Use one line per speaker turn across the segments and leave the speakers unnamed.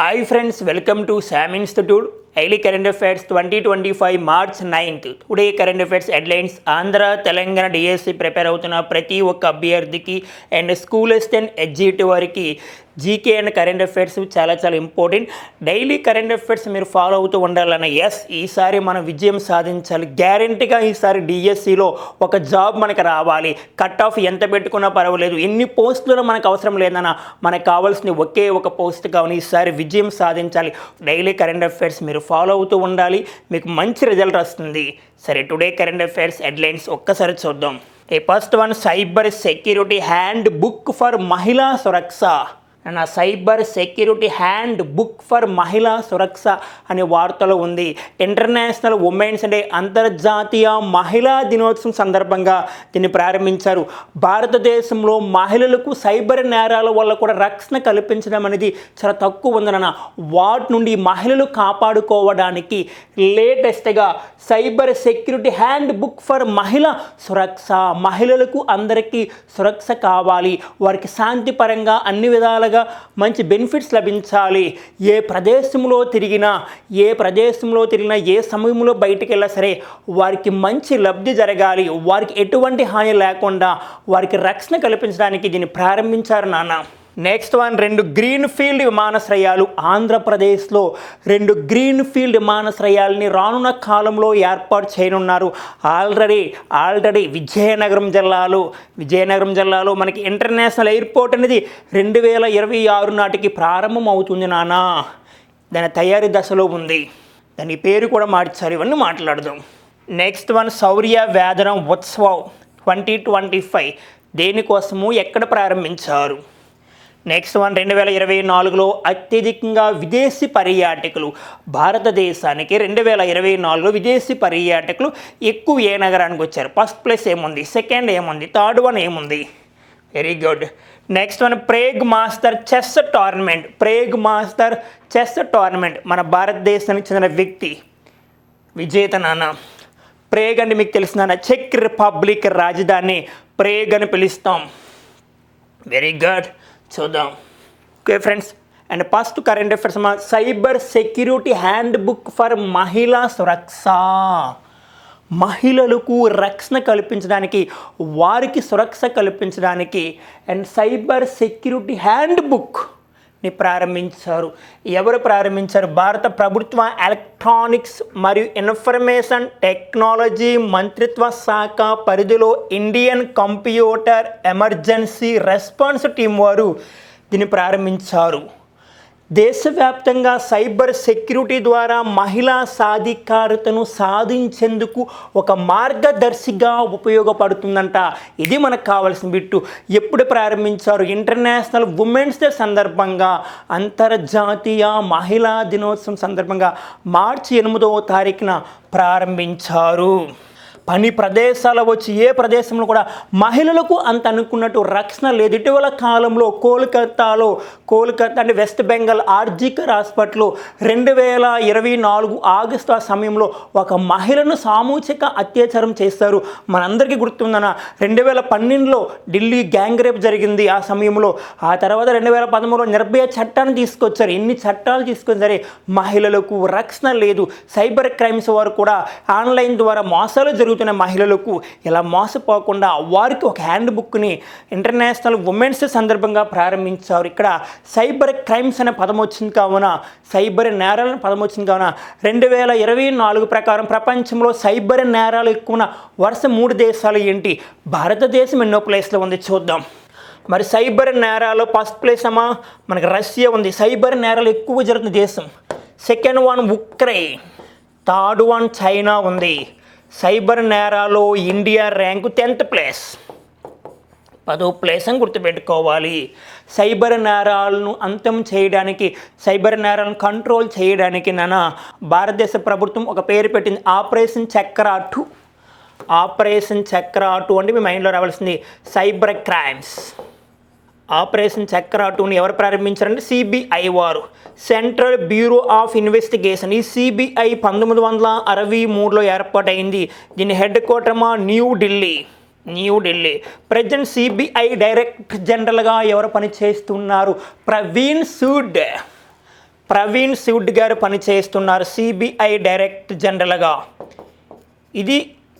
Hi friends, welcome to SAM Institute. Daily Current Affairs 2025 March 9th. Today Current Affairs headlines. Andhra Telangana DSC prepare అవుతున్న ప్రతి ఒక్క అభ్యర్థికి and school assistant executive వారికి GK and current affairs చాలా important. Daily current affairs మీరు follow అవుతూ ఉండాలన్న. ఈసారి మనం విజయం సాధించాలి. గ్యారంటీగా ఈసారి డిఎస్సిలో ఒక జాబ్ మనకు రావాలి. కట్ ఆఫ్ ఎంత పెట్టుకున్నా పర్వాలేదు, ఎన్ని పోస్టులు మనకు అవసరం లేదన్న, మనకు కావాల్సిన ఒకే ఒక పోస్ట్ కావాలి. ఈసారి విజయం సాధించాలి. డైలీ కరెంట్ అఫైర్స్ మీరు ఫాలో అవుతూ ఉండాలి, మీకు మంచి రిజల్ట్ వస్తుంది. సరే, టుడే కరెంట్ అఫైర్స్ హెడ్లైన్స్ ఒక్కసారి చూద్దాం. First one, cyber security hand book for Mahila Suraksha. Cyber security hand book for Mahila Suraksha అనే వార్తలో ఉంది. ఇంటర్నేషనల్ ఉమెన్స్ డే, అంతర్జాతీయ మహిళా దినోత్సవం సందర్భంగా దీన్ని ప్రారంభించారు. భారతదేశంలో మహిళలకు సైబర్ నేరాల వల్ల కూడా రక్షణ కల్పించడం అనేది చాలా తక్కువ ఉందన్న. వాటి నుండి మహిళలు కాపాడుకోవడానికి లేటెస్ట్గా cyber security hand book for Mahila Suraksha. మహిళలకు అందరికీ సురక్ష కావాలి, వారికి శాంతిపరంగా అన్ని విధాలుగా మంచి బెనిఫిట్స్ లభించాలి. ఏ ప్రదేశంలో తిరిగినా ఏ సమయంలో బయటికి వెళ్ళినా సరే వారికి మంచి లబ్ధి జరగాలి, వారికి ఎటువంటి హాని లేకుండా వారికి రక్షణ కల్పించడానికి దీన్ని ప్రారంభించారు నాన్న. నెక్స్ట్ వన్, 2 గ్రీన్ ఫీల్డ్ విమానాశ్రయాలు. ఆంధ్రప్రదేశ్లో 2 గ్రీన్ ఫీల్డ్ విమానాశ్రయాలని రానున్న కాలంలో ఏర్పాటు చేయనున్నారు. ఆల్రెడీ విజయనగరం జిల్లాలో మనకి ఇంటర్నేషనల్ ఎయిర్పోర్ట్ అనేది 2026 నాటికి ప్రారంభం అవుతుంది నాన్న. దాని తయారీ దశలో ఉంది, దాని పేరు కూడా మార్చారు. ఇవన్నీ మాట్లాడదాం. నెక్స్ట్ వన్, శౌర్య వేదన ఉత్సవ్ 2025 దేనికోసము ఎక్కడ ప్రారంభించారు? నెక్స్ట్ వన్, 2024లో అత్యధికంగా విదేశీ పర్యాటకులు భారతదేశానికి 2024లో విదేశీ పర్యాటకులు ఎక్కువ ఏ నగరానికి వచ్చారు? ఫస్ట్ ప్లేస్ ఏముంది, సెకండ్ ఏముంది, థర్డ్ వన్ ఏముంది? Very good. Next one, Prague master chess tournament మన భారతదేశానికి చెందిన వ్యక్తి విజేత నాన్న. ప్రేగ్ అంటే మీకు తెలిసిన చెక్ రిపబ్లిక్ రాజధాని ప్రేగ్ అని పిలుస్తాం. Very good. చూద్దాం. Okay friends, and first current affairs cyber security hand book for Mahila Suraksha. మహిళలకు రక్షణ కల్పించడానికి, వారికి సురక్ష కల్పించడానికి అండ్ సైబర్ సెక్యూరిటీ హ్యాండ్ బుక్ని ప్రారంభించారు. ఎవరు ప్రారంభించారు? భారత ప్రభుత్వ ఎలక్ట్రానిక్స్ మరియు ఇన్ఫర్మేషన్ టెక్నాలజీ మంత్రిత్వ శాఖ పరిధిలో Indian computer emergency response team వారు దీన్ని ప్రారంభించారు. దేశవ్యాప్తంగా సైబర్ సెక్యూరిటీ ద్వారా మహిళా సాధికారతను సాధించేందుకు ఒక మార్గదర్శిగా ఉపయోగపడుతుందంట. ఇది మనకు కావాల్సిన బిట్టు. ఎప్పుడు ప్రారంభించారు? ఇంటర్నేషనల్ ఉమెన్స్ డే సందర్భంగా, అంతర్జాతీయ మహిళా దినోత్సవం సందర్భంగా మార్చి 8వ తారీఖున ప్రారంభించారు. పని ప్రదేశాలు వచ్చి ఏ ప్రదేశంలో కూడా మహిళలకు అంత అనుకున్నట్టు రక్షణ లేదు. ఇటీవల కాలంలో కోల్కతా అంటే వెస్ట్ బెంగాల్ ఆర్జికర్ హాస్పిటల్లో 2024 ఆగస్టు ఆ సమయంలో ఒక మహిళను సామూహిక అత్యాచారం చేస్తారు. మనందరికీ గుర్తుందన్న. 2012లో ఢిల్లీ గ్యాంగ్ రేప్ జరిగింది ఆ సమయంలో. ఆ తర్వాత 2013లో నిర్భయ చట్టాన్ని తీసుకొచ్చారు. ఎన్ని చట్టాలు తీసుకొని సరే మహిళలకు రక్షణ లేదు. సైబర్ క్రైమ్స్ వారు కూడా ఆన్లైన్ ద్వారా మోసాలు జరుగుతున్న మహిళలకు ఇలా మోసపోకుండా వారికి ఒక హ్యాండ్ బుక్ని ఇంటర్నేషనల్ ఉమెన్స్ డే సందర్భంగా ప్రారంభించారు. ఇక్కడ సైబర్ క్రైమ్స్ అనే పదం వచ్చింది కావున, సైబర్ నేరాలను పదం వచ్చింది కావున 2024 ప్రకారం ప్రపంచంలో సైబర్ నేరాలు ఎక్కువ వరుస 3 దేశాలు ఏంటి? భారతదేశం ఎన్నో ప్లేస్లో ఉంది చూద్దాం. మరి సైబర్ నేరాలు ఫస్ట్ ప్లేస్ మనకి రష్యా ఉంది. సైబర్ నేరాలు ఎక్కువ జరుగుతున్న దేశం. Second one Ukraine, third one China ఉంది. సైబర్ నేరాలో ఇండియా ర్యాంకు 10th ప్లేస్, 10వ ప్లేస్ అని గుర్తుపెట్టుకోవాలి. సైబర్ నేరాలను అంతం చేయడానికి, సైబర్ నేరాలను కంట్రోల్ చేయడానికి భారతదేశ ప్రభుత్వం ఒక పేరు పెట్టింది, ఆపరేషన్ చక్ర 2. ఆపరేషన్ చక్ర 2 అంటే మీ మైండ్లో రావాల్సింది సైబర్ క్రైమ్స్. ఆపరేషన్ చక్ర 2ని ఎవరు ప్రారంభించారంటే సిబిఐ వారు, సెంట్రల్ బ్యూరో ఆఫ్ ఇన్వెస్టిగేషన్. ఈ సిబిఐ 1963లో ఏర్పాటైంది. దీని head quarter New Delhi. Present CBI director జనరల్గా ఎవరు పనిచేస్తున్నారు? ప్రవీణ్ సూడ్. ప్రవీణ్ సూడ్ గారు పనిచేస్తున్నారు సిబిఐ డైరెక్టర్ జనరల్గా.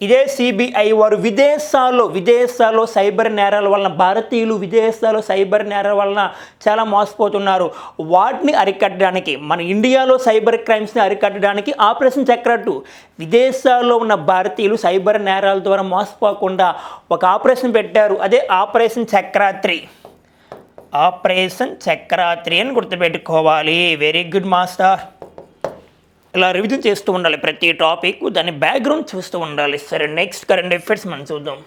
ఇదే సిబిఐ వారు విదేశాల్లో సైబర్ నేరాల వలన, భారతీయులు విదేశాల్లో సైబర్ నేరాల వలన చాలా మోసపోతున్నారు. వాటిని అరికట్టడానికి, మన ఇండియాలో సైబర్ క్రైమ్స్ని అరికట్టడానికి ఆపరేషన్ చక్ర 2, విదేశాల్లో ఉన్న భారతీయులు సైబర్ నేరాల ద్వారా మోసపోకుండా ఒక ఆపరేషన్ పెట్టారు. అదే ఆపరేషన్ చక్ర 3. ఆపరేషన్ చక్ర 3 అని గుర్తుపెట్టుకోవాలి. Very good master. ఇలా రివిజన్ చేస్తూ ఉండాలి ప్రతి టాపిక్, దాని బ్యాక్గ్రౌండ్ చూస్తూ ఉండాలి. సరే, నెక్స్ట్ కరెంట్ అఫైర్స్ మనం చూద్దాం.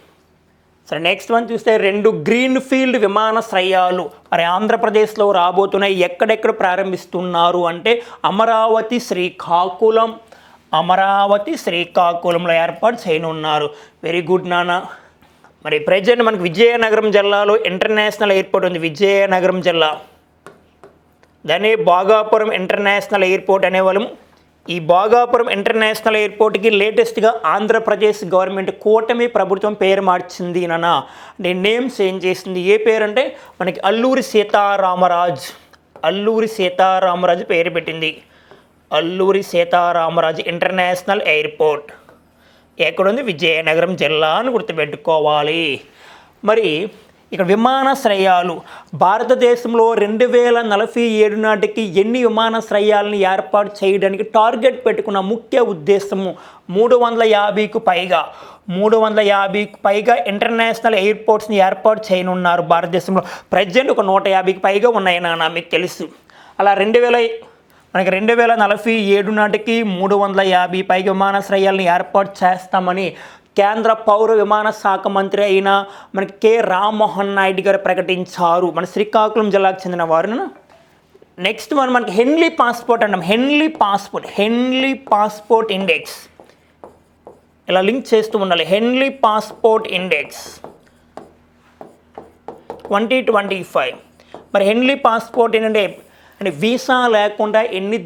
సరే, నెక్స్ట్ వన్ చూస్తే 2 గ్రీన్ఫీల్డ్ విమానాశ్రయాలు మరి ఆంధ్రప్రదేశ్లో రాబోతున్నాయి. ఎక్కడెక్కడ ప్రారంభిస్తున్నారు అంటే అమరావతి, శ్రీకాకుళంలో ఏర్పాటు చేయనున్నారు. వెరీ గుడ్ నాన్న. మరి ప్రజెంట్ మనకు విజయనగరం జిల్లాలో ఇంటర్నేషనల్ ఎయిర్పోర్ట్ ఉంది. విజయనగరం జిల్లా, దాన్ని భోగాపురం ఇంటర్నేషనల్ ఎయిర్పోర్ట్ అనేవాళ్ళము. ఈ భోగాపురం ఇంటర్నేషనల్ ఎయిర్పోర్ట్కి లేటెస్ట్గా ఆంధ్రప్రదేశ్ గవర్నమెంట్ కూటమి ప్రభుత్వం పేరు మార్చింది నాన్న. అంటే నేమ్ చేంజ్ చేసింది. ఏ పేరు అంటే మనకి అల్లూరి సీతారామరాజు పేరు పెట్టింది. అల్లూరి సీతారామరాజు ఇంటర్నేషనల్ ఎయిర్పోర్ట్ ఎక్కడుంది? విజయనగరం జిల్లా అని గుర్తుపెట్టుకోవాలి. మరి ఇక్కడ విమానాశ్రయాలు భారతదేశంలో 2047 నాటికి ఎన్ని విమానాశ్రయాలను ఏర్పాటు చేయడానికి టార్గెట్ పెట్టుకున్న ముఖ్య ఉద్దేశము 350కు పైగా ఇంటర్నేషనల్ ఎయిర్పోర్ట్స్ని ఏర్పాటు చేయనున్నారు భారతదేశంలో. ప్రజెంట్ ఒక 150కి పైగా ఉన్నాయి నాన్న, మీకు తెలుసు. అలా 2047 నాటికి 350 పైగా విమానాశ్రయాలను ఏర్పాటు చేస్తామని కేంద్ర పౌర విమాన శాఖ మంత్రి అయిన మనకి కె రామ్మోహన్ నాయుడు గారు ప్రకటించారు. మన శ్రీకాకుళం జిల్లాకు చెందిన వారు. నెక్స్ట్ వన్ మనకి హెన్లీ పాస్పోర్ట్ అంటాం. హెన్లీ పాస్పోర్ట్ ఇండెక్స్ ఇలా లింక్ చేస్తూ ఉండాలి. హెన్లీ పాస్పోర్ట్ ఇండెక్స్ 2025. మరి హెన్లీ పాస్పోర్ట్ ఏంటంటే వీసా లేకుండా ఎన్ని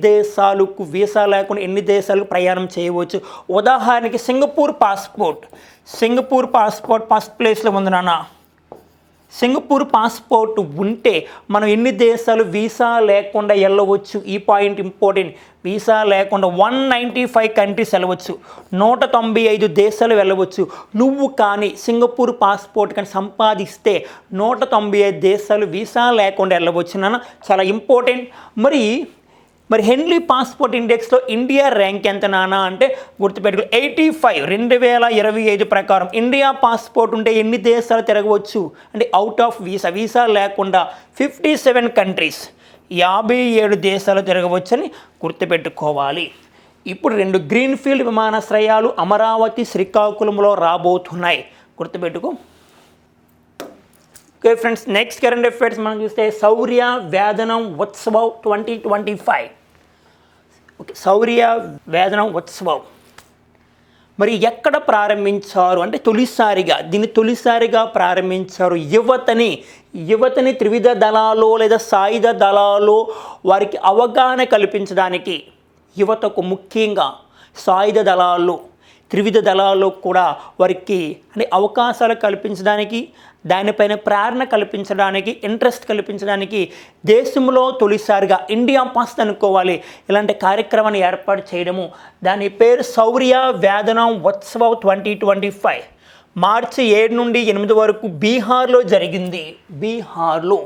దేశాలకు ప్రయాణం చేయవచ్చు. ఉదాహరణకి సింగపూర్ పాస్పోర్ట్ ఫస్ట్ ప్లేస్లో ఉంది నాన్న. సింగపూర్ పాస్పోర్ట్ ఉంటే మనం ఎన్ని దేశాలు వీసా లేకుండా వెళ్ళవచ్చు. ఈ పాయింట్ ఇంపార్టెంట్. వీసా లేకుండా 195 కంట్రీస్ వెళ్ళవచ్చు, 195 దేశాలు వెళ్ళవచ్చు. నువ్వు కానీ సింగపూర్ పాస్పోర్ట్ కానీ సంపాదిస్తే 195 దేశాలు వీసా లేకుండా వెళ్ళవచ్చు నాన్న. చాలా ఇంపార్టెంట్. మరి హెన్లీ పాస్పోర్ట్ ఇండెక్స్లో ఇండియా ర్యాంక్ ఎంత నానా అంటే గుర్తుపెట్టుకో 85. 2025 ప్రకారం ఇండియా పాస్పోర్ట్ ఉంటే ఎన్ని దేశాలు తిరగవచ్చు అంటే అవుట్ ఆఫ్ వీసా లేకుండా 57 కంట్రీస్, 57 దేశాలు తిరగవచ్చని గుర్తుపెట్టుకోవాలి. ఇప్పుడు 2 గ్రీన్ఫీల్డ్ విమానాశ్రయాలు అమరావతి, శ్రీకాకుళంలో రాబోతున్నాయి. గుర్తుపెట్టుకో. Okay friends, next current affairs మనం చూస్తే శౌర్య వేదనం ఉత్సవ్ 2025. ఓకే, శౌర్య వేదనం ఉత్సవ్ మరి ఎక్కడ ప్రారంభించారు అంటే తొలిసారిగా ప్రారంభించారు. యువతని త్రివిధ దళాలు లేదా సాయుధ దళాలు వారికి అవగాహన కల్పించడానికి, యువతకు ముఖ్యంగా సాయుధ దళాలు త్రివిధ దళాల్లో కూడా వారికి అవకాశాలు కల్పించడానికి, దానిపైన ప్రేరణ కల్పించడానికి, ఇంట్రెస్ట్ కల్పించడానికి దేశంలో తొలిసారిగా ఇండియా ఫస్ట్ అనుకోవాలి ఇలాంటి కార్యక్రమాన్ని ఏర్పాటు చేయడము. దాని పేరు శౌర్య వేదనం ఉత్సవ్ 2025. మార్చి 7 నుండి 8 వరకు బీహార్లో జరిగింది. బీహార్లో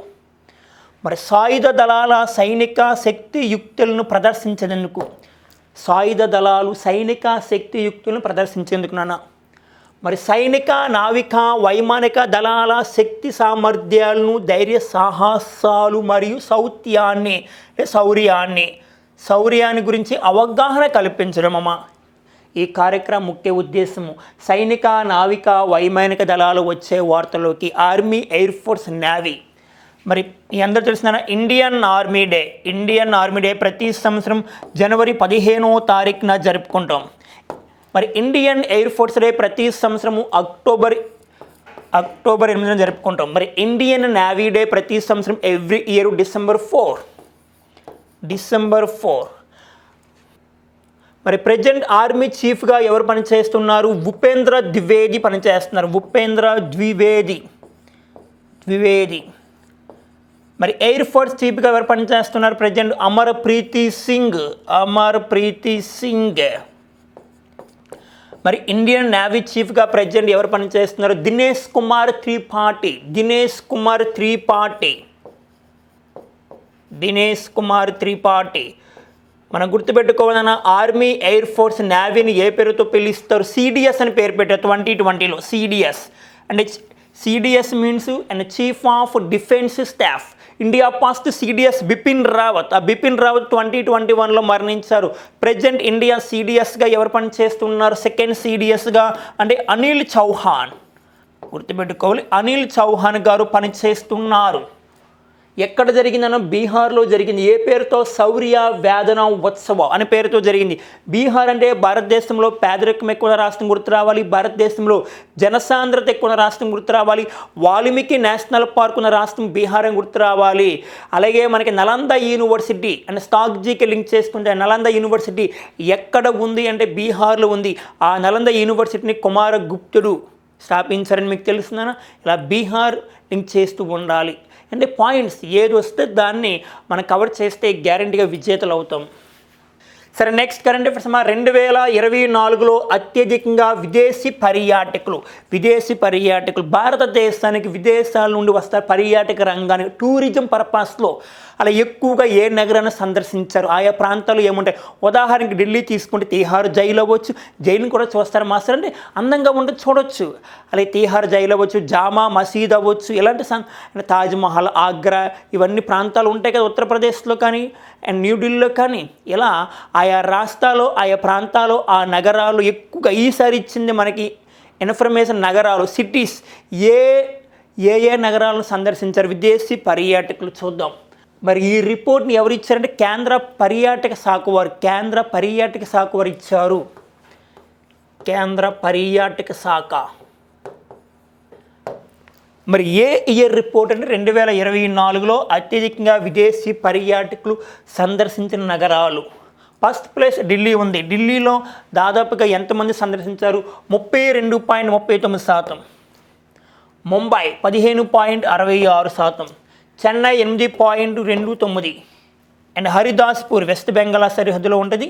మరి సాయుధ దళాల సైనిక శక్తియుక్తులను ప్రదర్శించేందుకు, నాన్న మరి సైనిక, నావిక, వైమానిక దళాల శక్తి సామర్థ్యాలను, ధైర్య సాహసాలు మరియు శౌర్యాన్ని గురించి అవగాహన కల్పించడం ఈ కార్యక్రమం ముఖ్య ఉద్దేశము. సైనిక, నావిక, వైమానిక దళాలు వచ్చే వార్తలోకి ఆర్మీ, ఎయిర్ ఫోర్స్, నేవీ. మరి మీ అందరూ తెలిసిన ఇండియన్ ఆర్మీ డే ప్రతి సంవత్సరం జనవరి 15వ తారీఖున జరుపుకుంటాం. మరి ఇండియన్ ఎయిర్ ఫోర్స్ డే ప్రతి సంవత్సరము అక్టోబర్ 8న జరుపుకుంటాం. మరి ఇండియన్ నేవీ డే ప్రతి సంవత్సరం ఎవ్రీ ఇయర్ డిసెంబర్ 4. మరి ప్రెజెంట్ ఆర్మీ చీఫ్గా ఎవరు పనిచేస్తున్నారు? ఉపేంద్ర ద్వివేది పనిచేస్తున్నారు. ఉపేంద్ర ద్వివేది. మరి ఎయిర్ ఫోర్స్ చీఫ్గా ఎవరు పనిచేస్తున్నారు ప్రజెంట్? అమర్ప్రీతి సింగ్. మరి ఇండియన్ నేవీ చీఫ్గా ప్రజెంట్ ఎవరు పనిచేస్తున్నారు? దినేష్ కుమార్ త్రిపాఠి. మనం గుర్తుపెట్టుకోవాలన్న ఆర్మీ, ఎయిర్ ఫోర్స్, నేవీని ఏ పేరుతో పిలుస్తారు? సిడిఎస్ అని పేరు పెట్టారు 2020లో. సిడిఎస్ అంటే CDS means and chief of defence staff. India first CDS Bipin Rawat. ఆ బిపిన్ రావత్ 2021లో మరణించారు. ప్రజెంట్ ఇండియా సిడిఎస్గా ఎవరు పనిచేస్తున్నారు? సెకండ్ సిడిఎస్గా అంటే అనిల్ చౌహాన్. గుర్తుపెట్టుకోవాలి, అనిల్ చౌహాన్ గారు పనిచేస్తున్నారు. ఎక్కడ జరిగిందనో బీహార్లో జరిగింది. ఏ పేరుతో? శౌర్య వేదన ఉత్సవ అనే పేరుతో జరిగింది. బీహార్ అంటే భారతదేశంలో పేదరికం ఎక్కువ రాష్ట్రం గుర్తు రావాలి, భారతదేశంలో జనసాంద్రత ఎక్కువ రాష్ట్రం గుర్తు రావాలి, వాల్మీకి నేషనల్ పార్క్ ఉన్న రాష్ట్రం బీహార్ అని గుర్తు రావాలి. అలాగే మనకి నలంద యూనివర్సిటీ అండ్ స్టాక్జీకి లింక్ చేసుకుంటే నలంద యూనివర్సిటీ ఎక్కడ ఉంది అంటే బీహార్లో ఉంది. ఆ నలంద యూనివర్సిటీని కుమారగుప్తుడు స్థాపించారని మీకు తెలుస్తుందా? ఇలా బీహార్ లింక్ చేస్తూ ఉండాలి. అంటే పాయింట్స్ ఏది వస్తే దాన్ని మనం కవర్ చేస్తే గ్యారంటీగా విజేతలు అవుతాం. సరే, నెక్స్ట్ కరెంట్ అఫైర్స్ 2024లో అత్యధికంగా విదేశీ పర్యాటకులు భారతదేశానికి విదేశాల నుండి వస్తారు. పర్యాటక రంగానికి టూరిజం పర్పస్లో అలా ఎక్కువగా ఏ నగరాన్ని సందర్శించారు? ఆయా ప్రాంతాలు ఏముంటాయి? ఉదాహరణకి ఢిల్లీ తీసుకుంటే తిహార్ జైలు అవ్వచ్చు. జైలుని కూడా చూస్తారు మాస్టర్ అంటే అందంగా ఉంటుంది, చూడొచ్చు. అలాగే తిహార్ జైలు అవ్వచ్చు, జామా మసీద్ అవ్వచ్చు, ఇలాంటి తాజ్మహల్, ఆగ్రా, ఇవన్నీ ప్రాంతాలు ఉంటాయి కదా ఉత్తరప్రదేశ్లో కానీ అండ్ న్యూఢిల్లీలో కానీ. ఇలా ఆయా రాష్ట్రాలు, ఆయా ప్రాంతాలు, ఆ నగరాలు ఎక్కువగా ఈసారి ఇచ్చింది మనకి ఇన్ఫర్మేషన్. నగరాలు, సిటీస్ ఏ నగరాలను సందర్శించారు విదేశీ పర్యాటకులు? చూద్దాం. మరి ఈ రిపోర్ట్ని ఎవరు ఇచ్చారంటే కేంద్ర పర్యాటక శాఖ వారు ఇచ్చారు. కేంద్ర పర్యాటక శాఖ. మరి ఏ ఇయర్ రిపోర్ట్ అంటే 2024లో అత్యధికంగా విదేశీ పర్యాటకులు సందర్శించిన నగరాలు. ఫస్ట్ ప్లేస్ ఢిల్లీ ఉంది. ఢిల్లీలో దాదాపుగా ఎంతమంది సందర్శించారు? 32.39%. ముంబై 15.66%. చెన్నై 8.29%. అండ్ హరిదాస్పూర్ వెస్ట్ బెంగాల్ సరిహద్దులో ఉంటుంది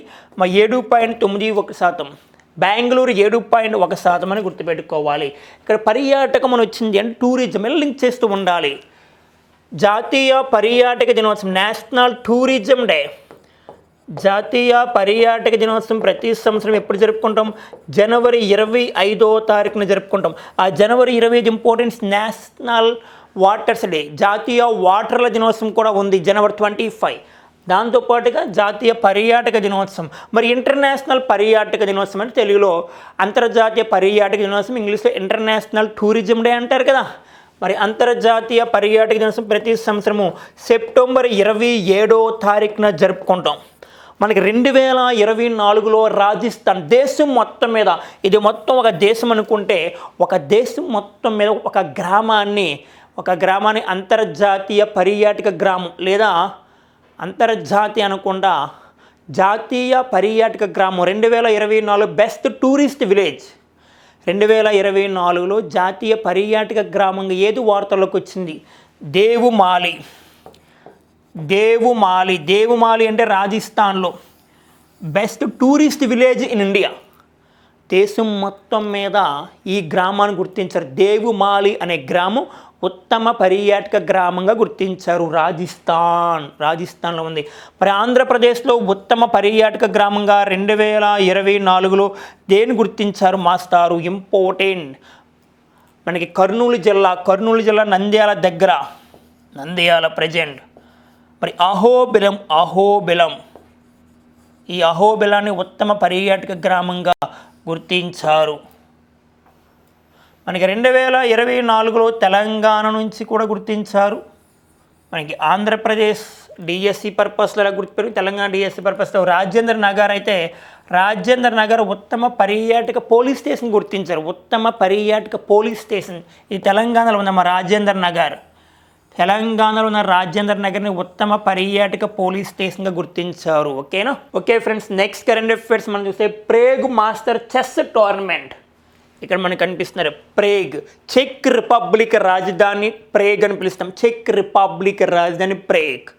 7.91%. బెంగళూరు 7.1% అని గుర్తుపెట్టుకోవాలి. ఇక్కడ పర్యాటకం అని వచ్చింది అంటే టూరిజం లింక్ చేస్తూ ఉండాలి. జాతీయ పర్యాటక దినోత్సవం, నేషనల్ టూరిజం డే. జాతీయ పర్యాటక దినోత్సవం ప్రతి సంవత్సరం ఎప్పుడు జరుపుకుంటాం? జనవరి 25వ తారీఖున జరుపుకుంటాం. ఆ జనవరి 25 ఇంపార్టెన్స్ నేషనల్ వాటర్స్ డే. జాతీయ వాటర్ల దినోత్సవం కూడా ఉంది జనవరి 25. దాంతోపాటుగా జాతీయ పర్యాటక దినోత్సవం. మరి ఇంటర్నేషనల్ పర్యాటక దినోత్సవం అంటే తెలుగులో అంతర్జాతీయ పర్యాటక దినోత్సవం, ఇంగ్లీష్లో ఇంటర్నేషనల్ టూరిజం డే అంటారు కదా. మరి అంతర్జాతీయ పర్యాటక దినోత్సవం ప్రతి సంవత్సరము సెప్టెంబర్ 27వ తారీఖున జరుపుకుంటాం. మనకి 2024లో రాజస్థాన్ దేశం మొత్తం మీద, ఇది మొత్తం ఒక దేశం అనుకుంటే ఒక దేశం మొత్తం మీద ఒక గ్రామాన్ని అంతర్జాతీయ పర్యాటక గ్రామం లేదా అంతర్జాతీయ అనకుండా జాతీయ పర్యాటక గ్రామం 2024 బెస్ట్ టూరిస్ట్ విలేజ్. 2024లో జాతీయ పర్యాటక గ్రామంగా ఏది వార్తల్లోకి వచ్చింది? దేవుమాలి అంటే రాజస్థాన్లో best tourist village in India. దేశం మొత్తం మీద ఈ గ్రామాన్ని గుర్తించారు. దేవుమాలి అనే గ్రామం ఉత్తమ పర్యాటక గ్రామంగా గుర్తించారు. రాజస్థాన్లో ఉంది. మరి ఆంధ్రప్రదేశ్లో ఉత్తమ పర్యాటక గ్రామంగా 2024లో దేని గుర్తించారు మాస్టారు? ఇంపార్టెంట్ మనకి కర్నూలు జిల్లా నంద్యాల ప్రజెంట్. మరి అహోబిలం ఈ అహోబిలాన్ని ఉత్తమ పర్యాటక గ్రామంగా గుర్తించారు. మనకి 2024లో తెలంగాణ నుంచి కూడా గుర్తించారు. మనకి ఆంధ్రప్రదేశ్ డిఎస్సి పర్పస్లో ఎలా గుర్తుపెరు, తెలంగాణ డిఎస్సి పర్పస్లో రాజేంద్ర నగర్ ఉత్తమ పర్యాటక పోలీస్ స్టేషన్ గుర్తించారు. ఉత్తమ పర్యాటక పోలీస్ స్టేషన్ ఇది తెలంగాణలో ఉందమ్మా. తెలంగాణలో ఉన్న రాజేంద్ర నగర్ని ఉత్తమ పర్యాటక పోలీస్ స్టేషన్గా గుర్తించారు. ఓకేనా? Okay friends, next current affairs మనం చూస్తే ప్రేగ్ మాస్టర్ చెస్ టోర్నమెంట్ ఇక్కడ మనకు కనిపిస్తున్నారు ప్రేగ్, చెక్ రిపబ్లిక్ రాజధాని ప్రేగ్ అని పిలుస్తాం. చెక్ రిపబ్లిక్ రాజధాని ప్రేగ్.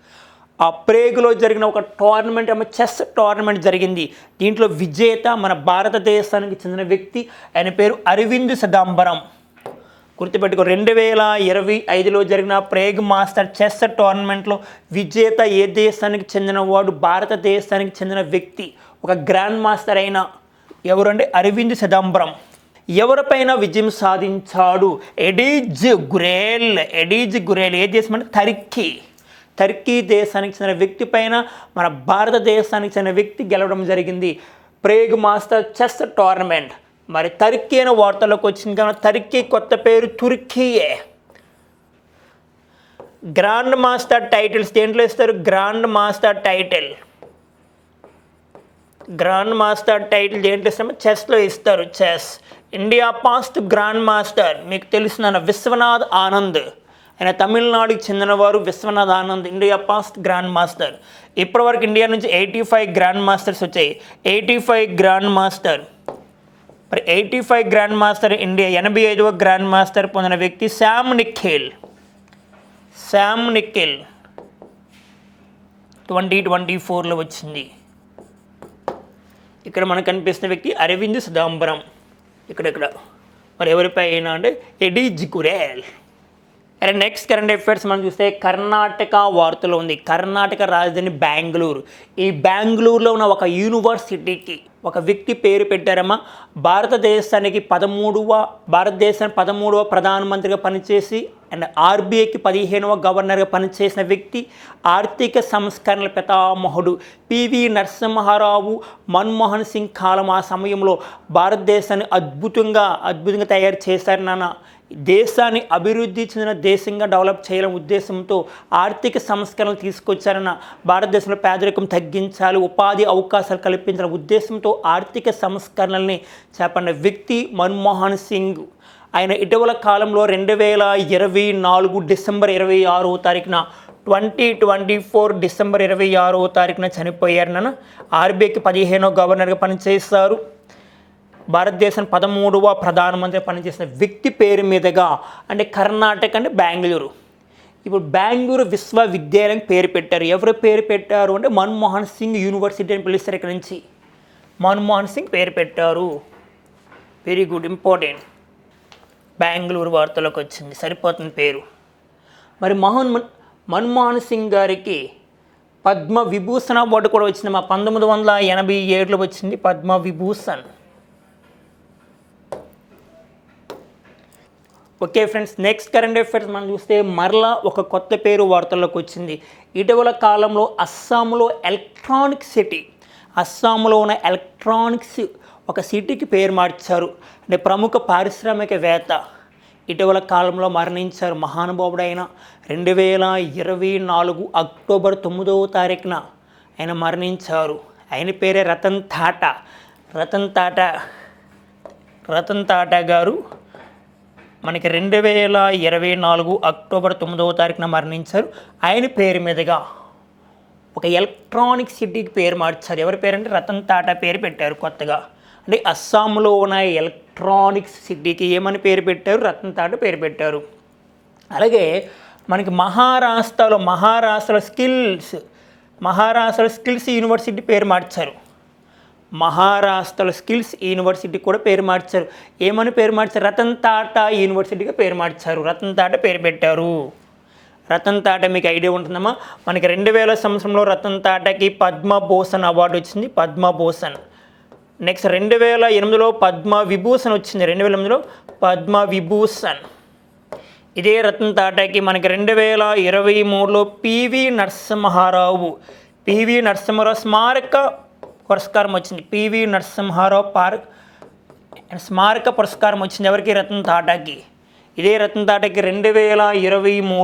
ఆ ప్రేగ్లో జరిగిన ఒక టోర్నమెంట్, చెస్ టోర్నమెంట్ జరిగింది. దీంట్లో విజేత మన భారతదేశానికి చెందిన వ్యక్తి, ఆయన పేరు అరవింద్ చిదంబరం. గుర్తుపెట్టుకో, 2025లో జరిగిన ప్రేగ్ మాస్టర్ చెస్ టోర్నమెంట్లో విజేత ఏ దేశానికి చెందినవాడు? భారతదేశానికి చెందిన వ్యక్తి, ఒక గ్రాండ్ మాస్టర్ అయిన ఎవరు అంటే అరవింద్ చిదంబరం. ఎవరిపైన విజయం సాధించాడు? ఎడీజ్ గురేల్. ఏ దేశం అంటే టర్కీ దేశానికి చెందిన వ్యక్తి పైన మన భారతదేశానికి చెందిన వ్యక్తి గెలవడం జరిగింది. Prague master chess tournament. మరి టర్కీ అనే వార్తల్లోకి వచ్చింది కానీ టర్కీ కొత్త పేరు తుర్కీయే. గ్రాండ్ మాస్టర్ టైటిల్స్ దేంట్లో ఇస్తారు? గ్రాండ్ మాస్టర్ టైటిల్ దేంట్లో ఇస్తారో చెస్లో ఇస్తారు. Chess India past grand master మీకు తెలిసిన విశ్వనాథ్ ఆనంద్, ఆయన తమిళనాడుకి చెందినవారు. Vishwanath Anand India past grand master. ఇప్పటివరకు ఇండియా నుంచి 85 గ్రాండ్ మాస్టర్స్ వచ్చాయి. 85 గ్రాండ్ మాస్టర్. మరి 85 గ్రాండ్ మాస్టర్ ఇండియా 85వ గ్రాండ్ మాస్టర్ పొందిన వ్యక్తి శామ్ నిఖిల్ 2024లో వచ్చింది. ఇక్కడ మనకు కనిపిస్తున్న వ్యక్తి అరవింద్ చిదంబరం. ఇక్కడ మరి ఎవరిపై అయినా అంటే ఎడీజ్ గురేల్. అండ్ నెక్స్ట్ కరెంట్ అఫైర్స్ మనం చూస్తే కర్ణాటక వార్తలో ఉంది. కర్ణాటక రాజధాని బెంగళూరు. ఈ బెంగళూరులో ఉన్న ఒక యూనివర్సిటీకి ఒక వ్యక్తి పేరు పెట్టారమ్మా. భారతదేశానికి 13వ ప్రధానమంత్రిగా పనిచేసి అండ్ ఆర్బీఐకి 15వ గవర్నర్గా పనిచేసిన వ్యక్తి, ఆర్థిక సంస్కరణల పితామహుడు పివి నరసింహారావు, మన్మోహన్ సింగ్ కాలం ఆ సమయంలో భారతదేశాన్ని అద్భుతంగా తయారు చేశారు నాన్న. దేశాన్ని అభివృద్ధి చెందిన దేశంగా డెవలప్ చేయాలనే ఉద్దేశంతో ఆర్థిక సంస్కరణలు తీసుకొచ్చారన్న. భారతదేశంలో పేదరికం తగ్గించాలి, ఉపాధి అవకాశాలు కల్పించాలనే ఉద్దేశంతో ఆర్థిక సంస్కరణల్ని చేపట్టిన వ్యక్తి మన్మోహన్ సింగ్. ఆయన ఇటీవల కాలంలో 2024 డిసెంబర్ 26వ తారీఖున 2024 డిసెంబర్ 26వ తారీఖున చనిపోయారు నాన్న. ఆర్బీఐకి 15వ గవర్నర్గా పనిచేస్తారు. భారతదేశం 13వ ప్రధానమంత్రి పనిచేసిన వ్యక్తి పేరు మీదుగా అంటే కర్ణాటక అంటే బెంగళూరు. ఇప్పుడు బెంగళూరు విశ్వవిద్యాలయం పేరు పెట్టారు. ఎవరు పేరు పెట్టారు అంటే మన్మోహన్ సింగ్ యూనివర్సిటీ అని పిలుస్తారు. ఇక్కడ నుంచి మన్మోహన్ సింగ్ పేరు పెట్టారు. Very good, important. బెంగళూరు వార్తలోకి వచ్చింది, సరిపోతుంది పేరు. మరి మన్మోహన్ సింగ్ గారికి పద్మ విభూషణ అవార్డు కూడా వచ్చింది. మా 1987లో వచ్చింది Padma Vibhushan. Okay friends, next current affairs మనం చూస్తే మరలా ఒక కొత్త పేరు వార్తల్లోకి వచ్చింది. ఇటీవల కాలంలో అస్సాంలో ఉన్న ఎలక్ట్రానిక్స్ ఒక సిటీకి పేరు మార్చారు. అంటే ప్రముఖ పారిశ్రామికవేత్త ఇటీవల కాలంలో మరణించారు. మహానుభావుడైన 2024 అక్టోబర్ 9వ తారీఖున ఆయన మరణించారు. ఆయన పేరే రతన్ టాటా గారు మనకి 2024 అక్టోబర్ 9వ తారీఖున మరణించారు. ఆయన పేరు మీదుగా ఒక ఎలక్ట్రానిక్ సిటీకి పేరు మార్చారు. ఎవరి పేరు అంటే రతన్ టాటా పేరు పెట్టారు కొత్తగా. అంటే అస్సాంలో ఉన్న ఎలక్ట్రానిక్స్ సిటీకి ఏమని పేరు పెట్టారు? రతన్ టాటా పేరు పెట్టారు. అలాగే మనకి మహారాష్ట్రలో స్కిల్స్ యూనివర్సిటీ పేరు మార్చారు. మహారాష్ట్రలో స్కిల్స్ యూనివర్సిటీ కూడా పేరు మార్చారు. ఏమని పేరు మార్చారు? రతన్ టాటా యూనివర్సిటీగా పేరు మార్చారు. రతన్ టాటా పేరు పెట్టారు. రతన్ టాటా మీకు ఐడియా ఉంటుందమ్మా. మనకి 2000 సంవత్సరంలో రతన్ టాటాకి పద్మభూషణ్ అవార్డు వచ్చింది. పద్మభూషణ్. నెక్స్ట్ 2008లో పద్మ విభూషణ్ వచ్చింది. 2008లో పద్మ విభూషణ్. ఇదే రతన్ టాటాకి మనకి 2023లో పివి నరసింహారావు స్మారక పురస్కారం వచ్చింది. పివి నరసింహారావు స్మారక పురస్కారం వచ్చింది. ఎవరికి? రతన్ టాటాకి. ఇదే రతన్ టాటాకి 2023లో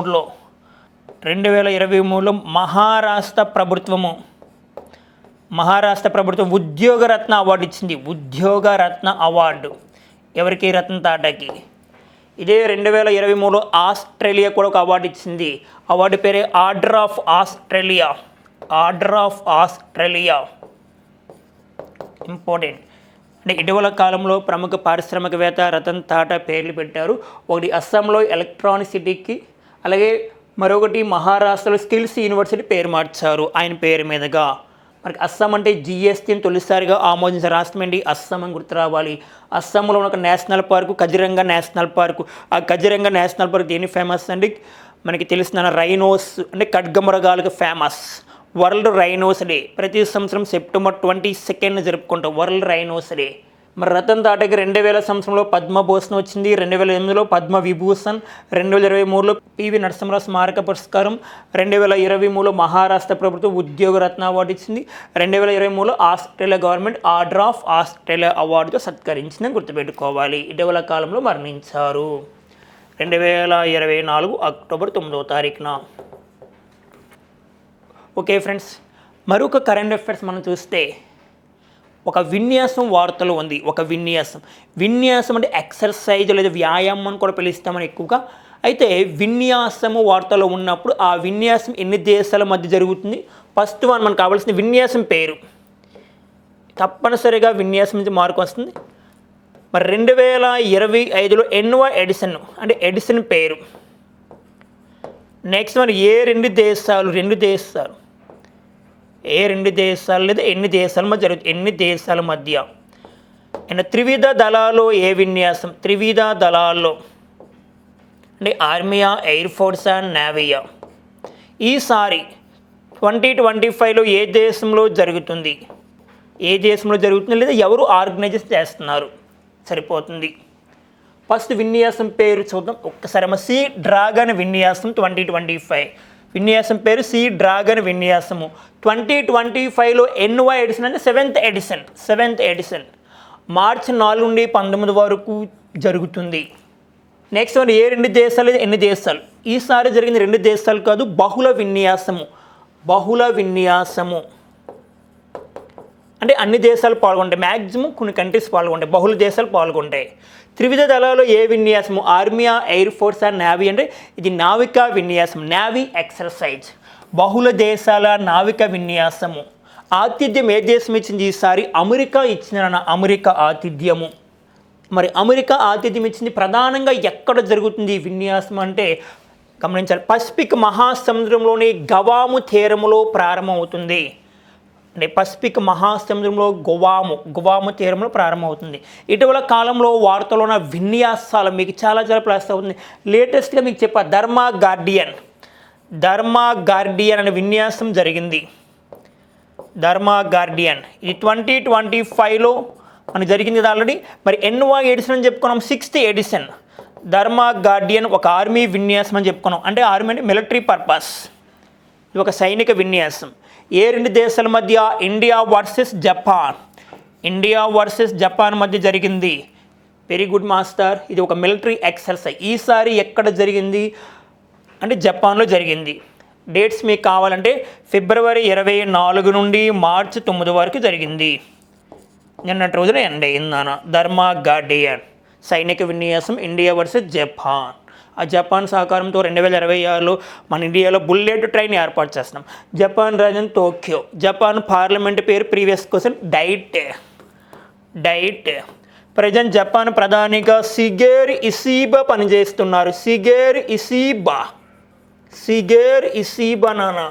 మహారాష్ట్ర ప్రభుత్వం ఉద్యోగరత్న అవార్డు ఇచ్చింది. ఉద్యోగరత్న అవార్డు ఎవరికి? రతన్ టాటాకి. ఇదే 2023లో ఆస్ట్రేలియా కూడా ఒక అవార్డు ఇచ్చింది. అవార్డు పేరే ఆర్డర్ ఆఫ్ ఆస్ట్రేలియా. ఇంపార్టెంట్. అంటే ఇటీవల కాలంలో ప్రముఖ పారిశ్రామికవేత్త రతన్ టాటా పేర్లు పెట్టారు. ఒకటి అస్సాంలో ఎలక్ట్రానిక్ సిటీకి, అలాగే మరొకటి మహారాష్ట్రలో స్కిల్స్ యూనివర్సిటీ పేరు మార్చారు ఆయన పేరు మీదుగా. మనకి అస్సాం అంటే జిఎస్టీని తొలిసారిగా ఆమోదించిన రాష్ట్రం ఏంటి? అస్సాం అని గుర్తు రావాలి. అస్సాంలో ఉన్న ఒక national park Kaziranga national park. ఆ కజిరంగా నేషనల్ పార్క్ దేని ఫేమస్ అండి? మనకి తెలిసిన రైనోస్ అంటే ఖడ్గమృగాలకు ఫేమస్. వరల్డ్ రైనోస్ డే ప్రతి సంవత్సరం సెప్టెంబర్ 22 జరుపుకుంటాం వరల్డ్ రైనోస్ డే. మరి రతన్ టాటాకి 2000 సంవత్సరంలో పద్మభూషణ్ వచ్చింది, 2008లో పద్మ విభూషణ్, 2023లో పివి నరసింహరావు స్మారక పురస్కారం, 2023లో మహారాష్ట్ర ప్రభుత్వం ఉద్యోగ రత్న అవార్డు ఇచ్చింది, 2023లో Australia government Order of Australia అవార్డుతో సత్కరించిందని గుర్తుపెట్టుకోవాలి. ఇటీవల కాలంలో మరణించారు 2024 అక్టోబర్ 9వ తారీఖున. ఓకే ఫ్రెండ్స్, మరొక కరెంట్ అఫైర్స్ మనం చూస్తే ఒక విన్యాసం వార్తలో ఉంది. ఒక విన్యాసం అంటే ఎక్సర్సైజ్ లేదా వ్యాయామం అని కూడా పిలుస్తామని ఎక్కువగా. అయితే విన్యాసము వార్తలో ఉన్నప్పుడు ఆ విన్యాసం ఎన్ని దేశాల మధ్య జరుగుతుంది? ఫస్ట్ వన్ మనకు కావాల్సిన విన్యాసం పేరు. తప్పనిసరిగా విన్యాసం నుంచి మార్కు వస్తుంది. మరి 2025లో ఎన్వా ఎడిసన్ అంటే ఎడిసన్ పేరు. నెక్స్ట్ మరి ఏ రెండు దేశాలు లేదా ఎన్ని దేశాల మధ్య జరుగుతుంది? ఎన్ని దేశాల మధ్య? అండ్ త్రివిధ దళాల్లో ఏ విన్యాసం? త్రివిధ దళాల్లో అంటే ఆర్మీయా, ఎయిర్ ఫోర్సా, నేవీయా? ఈసారి 2025లో ఏ దేశంలో జరుగుతుంది లేదా ఎవరు ఆర్గనైజ్ చేస్తున్నారు? సరిపోతుంది. ఫస్ట్ విన్యాసం పేరు చూద్దాం ఒక్కసారి. సి డ్రాగన్ విన్యాసం 2025 విన్యాసం పేరు సి డ్రాగన్ విన్యాసము. 2025లో ఎన్వా ఎడిసన్ అంటే సెవెంత్ ఎడిసన్ మార్చి 4 నుండి 19 వరకు జరుగుతుంది. నెక్స్ట్ మరి ఏ రెండు దేశాలు ఎన్ని దేశాలు? ఈసారి జరిగింది 2 దేశాలు కాదు, బహుళ విన్యాసము అంటే అన్ని దేశాలు పాల్గొంటాయి. మ్యాక్సిమం కొన్ని కంట్రీస్ పాల్గొంటాయి, బహుళ దేశాలు పాల్గొంటాయి. త్రివిధ దళాలు ఏ విన్యాసము? ఆర్మీయా, ఎయిర్ ఫోర్స్ ఆర్ నేవీ అంటే ఇది నావికా విన్యాసం, నేవీ ఎక్సర్సైజ్. బహుళ దేశాల నావిక విన్యాసము. ఆతిథ్యం ఏ దేశం ఇచ్చింది ఈసారి? అమెరికా ఇచ్చిన అమెరికా ఆతిథ్యము. మరి అమెరికా ఆతిథ్యం ఇచ్చింది. ప్రధానంగా ఎక్కడ జరుగుతుంది ఈ విన్యాసం అంటే గమనించాలి, పసిఫిక్ మహాసముద్రంలోని గవాము తీరములో ప్రారంభమవుతుంది. అంటే పసిఫిక్ మహాసముద్రంలో గువాము తీరంలో ప్రారంభమవుతుంది. ఇటీవల కాలంలో వార్తలో ఉన్న విన్యాసాలు మీకు చాలా ప్లస్ అవుతుంది. లేటెస్ట్గా మీకు చెప్పా ధర్మా గార్డియన్ అనే విన్యాసం జరిగింది. ధర్మా గార్డియన్ ఇది 2025లో మనకు జరిగింది కదా ఆల్రెడీ. మరి ఎన్వా ఎడిసన్ అని చెప్పుకున్నాం, 6th ఎడిసన్. ధర్మా గార్డియన్ ఒక ఆర్మీ విన్యాసం అని చెప్పుకున్నాం. అంటే ఆర్మీ అంటే మిలిటరీ పర్పస్, ఇది ఒక సైనిక విన్యాసం. ఏ రెండు దేశాల మధ్య? ఇండియా వర్సెస్ జపాన్ మధ్య జరిగింది. Very good master. ఇది ఒక మిలిటరీ ఎక్సర్సైజ్. ఈసారి ఎక్కడ జరిగింది అంటే జపాన్లో జరిగింది. డేట్స్ మీకు కావాలంటే ఫిబ్రవరి 24 నుండి మార్చి 9 వరకు జరిగింది. నిన్నటి రోజున ఎండ్ అయిందన్న. ధర్మా గార్డియన్ సైనిక విన్యాసం ఇండియా వర్సెస్ జపాన్. ఆ జపాన్ సహకారంతో 2026లో మన ఇండియాలో బుల్లెట్ ట్రైన్ ఏర్పాటు చేస్తున్నాం. జపాన్ రాజధాని టోక్యో. జపాన్ పార్లమెంట్ పేరు previous question diet. Present Japan ప్రధానిగా షిగెరు ఇషిబా పనిచేస్తున్నారు. షిగెరు ఇషిబా నానా.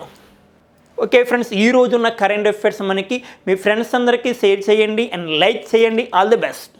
ఓకే ఫ్రెండ్స్, ఈ రోజున్న కరెంట్ అఫైర్స్ మనకి మీ ఫ్రెండ్స్ అందరికీ షేర్ చేయండి అండ్ లైక్ చేయండి. All the best.